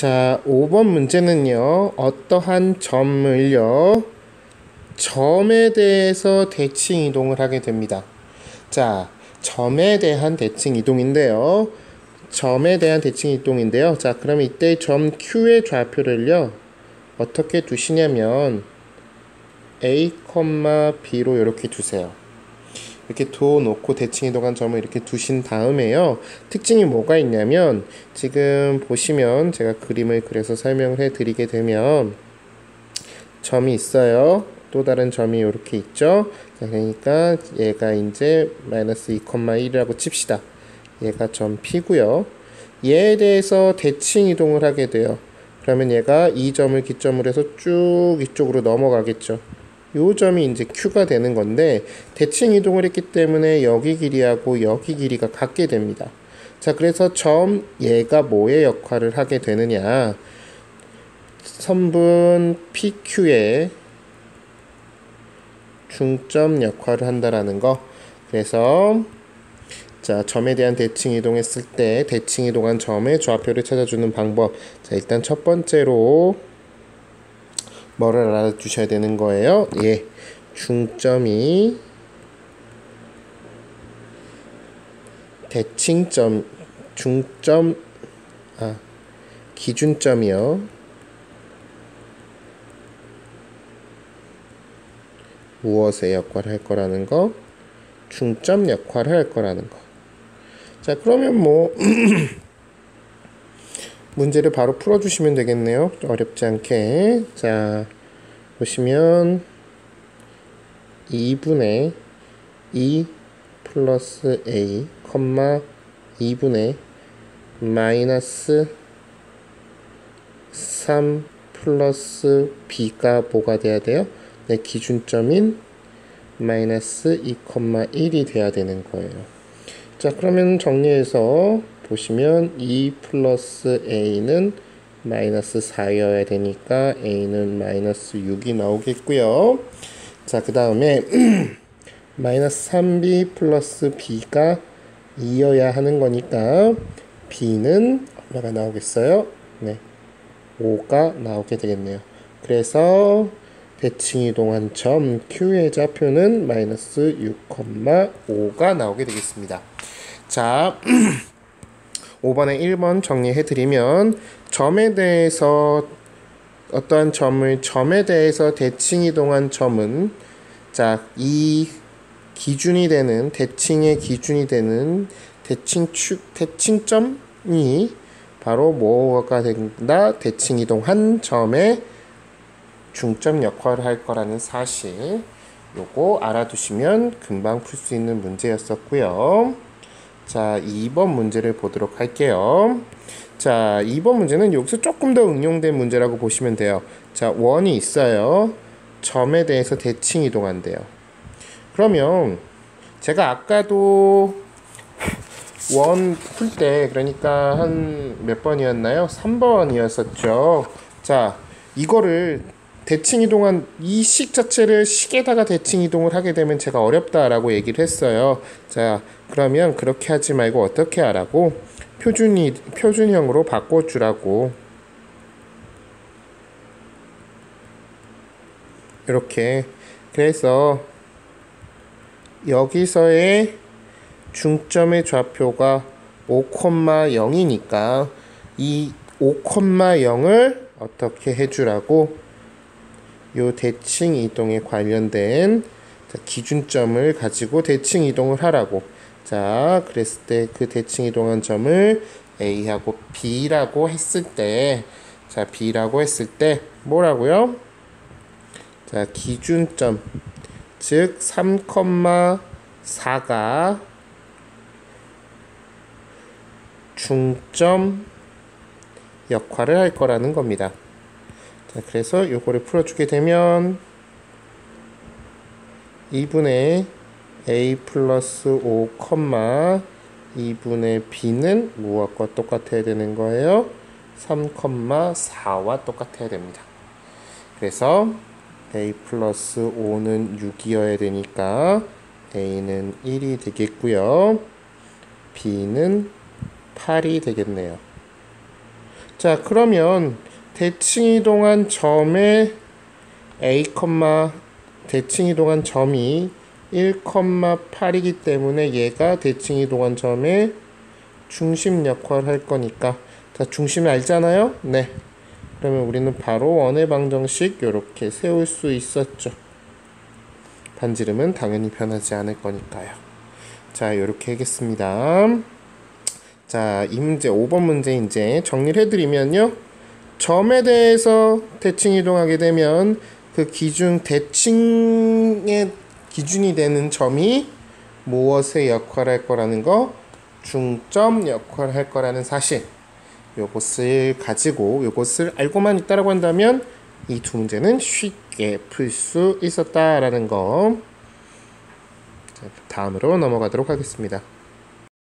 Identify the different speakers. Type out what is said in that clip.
Speaker 1: 자, 5번 문제는요, 어떠한 점을요, 점에 대해서 대칭 이동을 하게 됩니다. 자, 점에 대한 대칭 이동인데요. 자, 그럼 이때 점 Q의 좌표를요, 어떻게 두시냐면, A, B로 이렇게 두세요. 이렇게 두어놓고 대칭 이동한 점을 이렇게 두신 다음에요. 특징이 뭐가 있냐면 지금 보시면 제가 그림을 그려서 설명을 해드리게 되면 점이 있어요. 또 다른 점이 이렇게 있죠. 자, 그러니까 얘가 이제 마이너스 2,1이라고 칩시다. 얘가 점 P고요. 얘에 대해서 대칭 이동을 하게 돼요. 그러면 얘가 이 점을 기점으로 해서 쭉 이쪽으로 넘어가겠죠. 요 점이 이제 Q가 되는 건데 대칭 이동을 했기 때문에 여기 길이하고 여기 길이가 같게 됩니다. 자, 그래서 점 얘가 뭐의 역할을 하게 되느냐, 선분 PQ의 중점 역할을 한다라는 거. 그래서 자, 점에 대한 대칭 이동했을 때 대칭 이동한 점의 좌표를 찾아주는 방법. 자, 일단 첫 번째로 뭐를 알아두셔야 되는 거예요? 예, 중점이 대칭점, 기준점이요. 무엇의 역할을 할 거라는 거? 중점 역할을 할 거라는 거. 자, 그러면 뭐 문제를 바로 풀어주시면 되겠네요. 어렵지 않게. 자, 보시면 2분의 2 플러스 A, 2분의 마이너스 3 플러스 B가 뭐가 돼야 돼요? 네, 기준점인 마이너스 2,1이 돼야 되는 거예요. 자, 그러면 정리해서 보시면 2 플러스 A는 마이너스 4여야 되니까 A는 마이너스 6이 나오겠고요. 자, 그 다음에 마이너스 3B 플러스 B가 2여야 하는 거니까 B는 얼마가 나오겠어요? 네, 5가 나오게 되겠네요. 그래서 대칭 이동한 점 Q의 좌표는 마이너스 6,5가 나오게 되겠습니다. 자, 5번에 1번 정리해드리면 점에 대해서 어떠한 점에 대해서 대칭 이동한 점은, 자, 이 기준이 되는, 대칭의 기준이 되는 대칭점이 바로 뭐가 된다? 대칭 이동한 점의 중점 역할을 할 거라는 사실, 요거 알아두시면 금방 풀 수 있는 문제였었고요. 자, 2번 문제를 보도록 할게요. 자, 2번 문제는 여기서 조금 더 응용된 문제라고 보시면 돼요. 자, 원이 있어요. 점에 대해서 대칭 이동한대요. 그러면 제가 아까도 원 풀 때, 그러니까 한 몇 번이었나요? 3번이었었죠. 자, 이거를 대칭 이동한 이 식 자체를 식에다가 대칭 이동을 하게 되면 제가 어렵다라고 얘기를 했어요. 자, 그러면 그렇게 하지 말고 어떻게 하라고? 표준형으로 바꿔주라고. 이렇게. 그래서 여기서의 중점의 좌표가 5,0이니까 이 5,0을 어떻게 해주라고? 요 대칭 이동에 관련된 기준점을 가지고 대칭 이동을 하라고. 자, 그랬을 때 그 대칭 이동한 점을 A하고 B라고 했을 때, 자, B라고 했을 때 뭐라고요? 자, 기준점, 즉 3,4가 중점 역할을 할 거라는 겁니다. 자, 그래서 요거를 풀어주게 되면 2분의 A 플러스 5, 2분의 B는 무엇과 똑같아야 되는 거예요? 3,4와 똑같아야 됩니다. 그래서 A 플러스 5는 6이어야 되니까 A는 1이 되겠고요. B는 8이 되겠네요. 자, 그러면 대칭이동한 점의 A, 대칭이동한 점이 1,8이기 때문에 얘가 대칭이동한 점의 중심 역할을 할 거니까, 자, 중심 알잖아요? 네. 그러면 우리는 바로 원의 방정식 이렇게 세울 수 있었죠. 반지름은 당연히 변하지 않을 거니까요. 자, 이렇게 하겠습니다. 자, 이 문제 5번 문제 이제 정리를 해드리면요. 점에 대해서 대칭 이동하게 되면 그 기준 대칭의 기준이 되는 점이 무엇의 역할을 할 거라는 거, 중점 역할을 할 거라는 사실, 요것을 가지고 요것을 알고만 있다라고 한다면 이 두 문제는 쉽게 풀 수 있었다라는 거. 자, 다음으로 넘어가도록 하겠습니다.